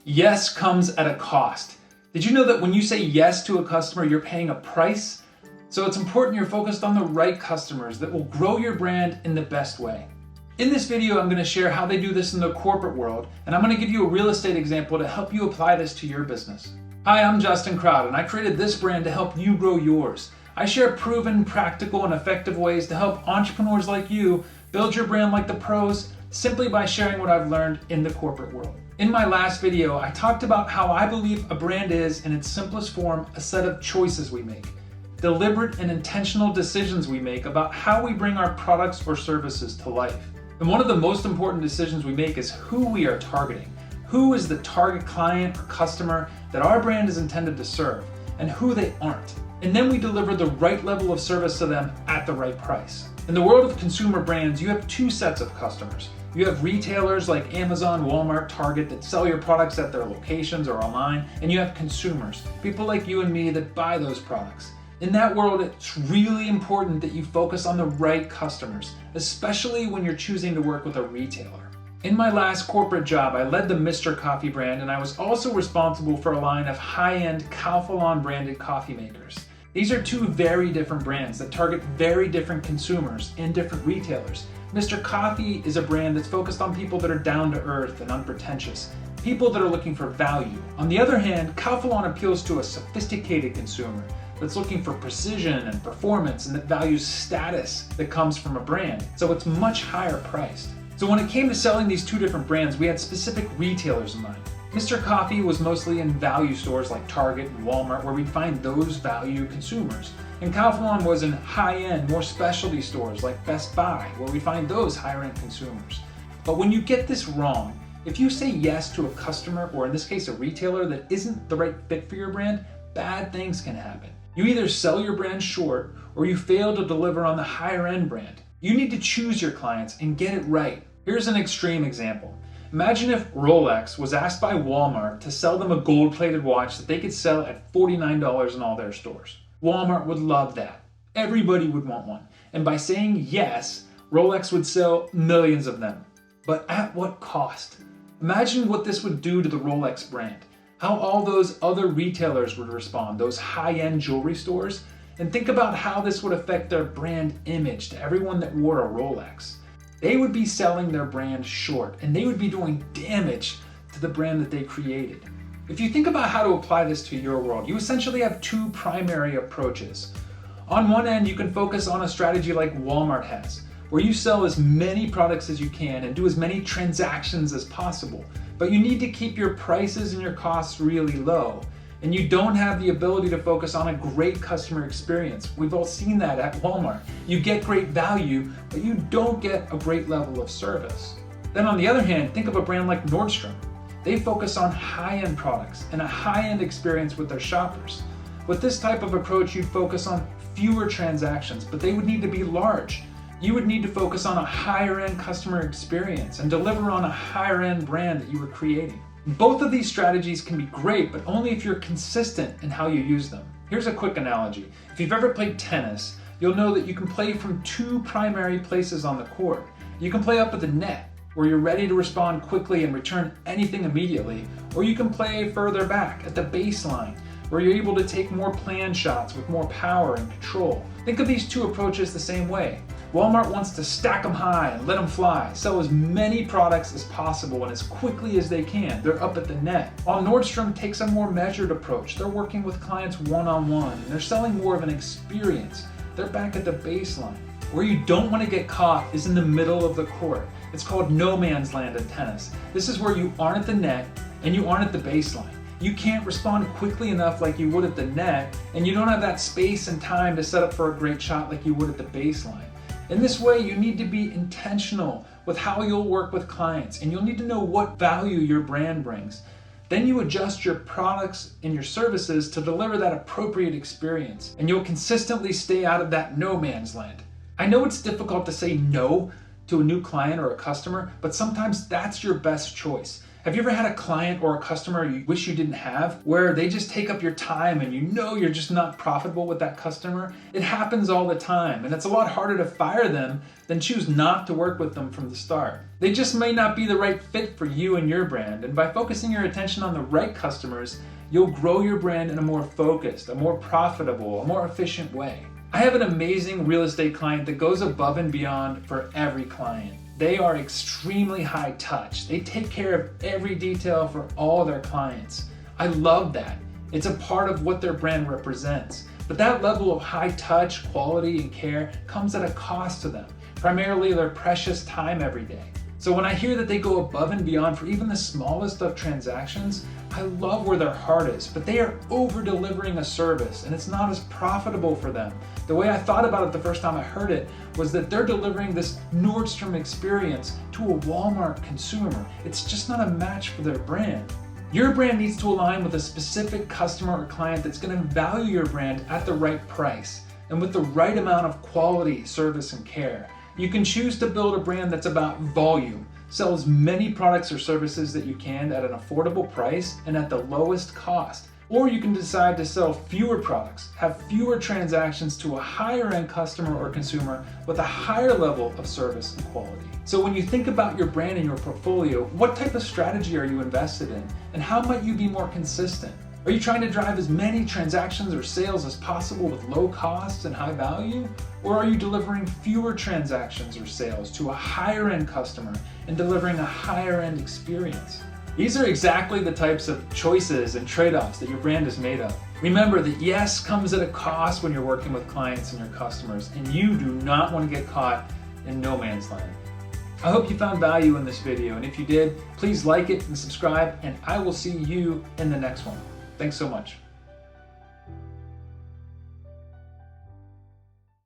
Yes comes at a cost. Did you know that when you say yes to a customer, you're paying a price? So it's important you're focused on the right customers that will grow your brand in the best way. In this video, I'm going to share how they do this in the corporate world, and I'm going to give you a real estate example to help you apply this to your business. Hi, I'm Justin Kraut, and I created this brand to help you grow yours. I share proven, practical, and effective ways to help entrepreneurs like you build your brand like the pros, simply by sharing what I've learned in the corporate world. In my last video, I talked about how I believe a brand is, in its simplest form, a set of choices we make. Deliberate and intentional decisions we make about how we bring our products or services to life. And one of the most important decisions we make is who we are targeting. Who is the target client or customer that our brand is intended to serve, and who they aren't. And then we deliver the right level of service to them at the right price. In the world of consumer brands, you have two sets of customers. You have retailers like Amazon, Walmart, Target that sell your products at their locations or online, and you have consumers, people like you and me that buy those products. In that world, it's really important that you focus on the right customers, especially when you're choosing to work with a retailer. In my last corporate job, I led the Mr. Coffee brand, and I was also responsible for a line of high-end Calphalon branded coffee makers. These are two very different brands that target very different consumers and different retailers. Mr. Coffee is a brand that's focused on people that are down to earth and unpretentious, people that are looking for value. On the other hand, Calphalon appeals to a sophisticated consumer that's looking for precision and performance and that values status that comes from a brand, so it's much higher priced. So when it came to selling these two different brands, we had specific retailers in mind. Mr. Coffee was mostly in value stores like Target and Walmart, where we'd find those value consumers. And Calphalon was in high-end, more specialty stores like Best Buy, where we find those higher-end consumers. But when you get this wrong, if you say yes to a customer, or in this case a retailer, that isn't the right fit for your brand, bad things can happen. You either sell your brand short, or you fail to deliver on the higher-end brand. You need to choose your clients and get it right. Here's an extreme example. Imagine if Rolex was asked by Walmart to sell them a gold-plated watch that they could sell at $49 in all their stores. Walmart would love that. Everybody would want one. And by saying yes, Rolex would sell millions of them. But at what cost? Imagine what this would do to the Rolex brand. How all those other retailers would respond, those high-end jewelry stores. And think about how this would affect their brand image to everyone that wore a Rolex. They would be selling their brand short, and they would be doing damage to the brand that they created. If you think about how to apply this to your world, you essentially have two primary approaches. On one end, you can focus on a strategy like Walmart has, where you sell as many products as you can and do as many transactions as possible, but you need to keep your prices and your costs really low. And you don't have the ability to focus on a great customer experience. We've all seen that at Walmart. You get great value, but you don't get a great level of service. Then on the other hand, think of a brand like Nordstrom. They focus on high-end products and a high-end experience with their shoppers. With this type of approach, you'd focus on fewer transactions, but they would need to be large. You would need to focus on a higher-end customer experience and deliver on a higher-end brand that you were creating. Both of these strategies can be great, but only if you're consistent in how you use them. Here's a quick analogy. If you've ever played tennis, you'll know that you can play from two primary places on the court. You can play up at the net, where you're ready to respond quickly and return anything immediately, or you can play further back at the baseline, where you're able to take more planned shots with more power and control. Think of these two approaches the same way. Walmart wants to stack them high and let them fly, sell as many products as possible and as quickly as they can. They're up at the net. While Nordstrom takes a more measured approach. They're working with clients one-on-one, and they're selling more of an experience. They're back at the baseline. Where you don't want to get caught is in the middle of the court. It's called no man's land in tennis. This is where you aren't at the net and you aren't at the baseline. You can't respond quickly enough like you would at the net, and you don't have that space and time to set up for a great shot like you would at the baseline. In this way, you need to be intentional with how you'll work with clients, and you'll need to know what value your brand brings. Then you adjust your products and your services to deliver that appropriate experience, and you'll consistently stay out of that no man's land. I know it's difficult to say no to a new client or a customer, but sometimes that's your best choice. Have you ever had a client or a customer you wish you didn't have, where they just take up your time and you know you're just not profitable with that customer? It happens all the time, and it's a lot harder to fire them than choose not to work with them from the start. They just may not be the right fit for you and your brand, and by focusing your attention on the right customers, you'll grow your brand in a more focused, a more profitable, a more efficient way. I have an amazing real estate client that goes above and beyond for every client. They are extremely high touch. They take care of every detail for all their clients. I love that. It's a part of what their brand represents. But that level of high touch, quality, and care comes at a cost to them, primarily their precious time every day. So when I hear that they go above and beyond for even the smallest of transactions, I love where their heart is, but they are over-delivering a service and it's not as profitable for them. The way I thought about it the first time I heard it was that they're delivering this Nordstrom experience to a Walmart consumer. It's just not a match for their brand. Your brand needs to align with a specific customer or client that's going to value your brand at the right price and with the right amount of quality, service, and care. You can choose to build a brand that's about volume. Sell as many products or services that you can at an affordable price and at the lowest cost. Or you can decide to sell fewer products, have fewer transactions to a higher end customer or consumer with a higher level of service and quality. So when you think about your brand and your portfolio, what type of strategy are you invested in? And how might you be more consistent? Are you trying to drive as many transactions or sales as possible with low costs and high value? Or are you delivering fewer transactions or sales to a higher end customer and delivering a higher end experience? These are exactly the types of choices and trade-offs that your brand is made of. Remember that yes comes at a cost when you're working with clients and your customers, and you do not want to get caught in no man's land. I hope you found value in this video, and if you did, please like it and subscribe, and I will see you in the next one. Thanks so much.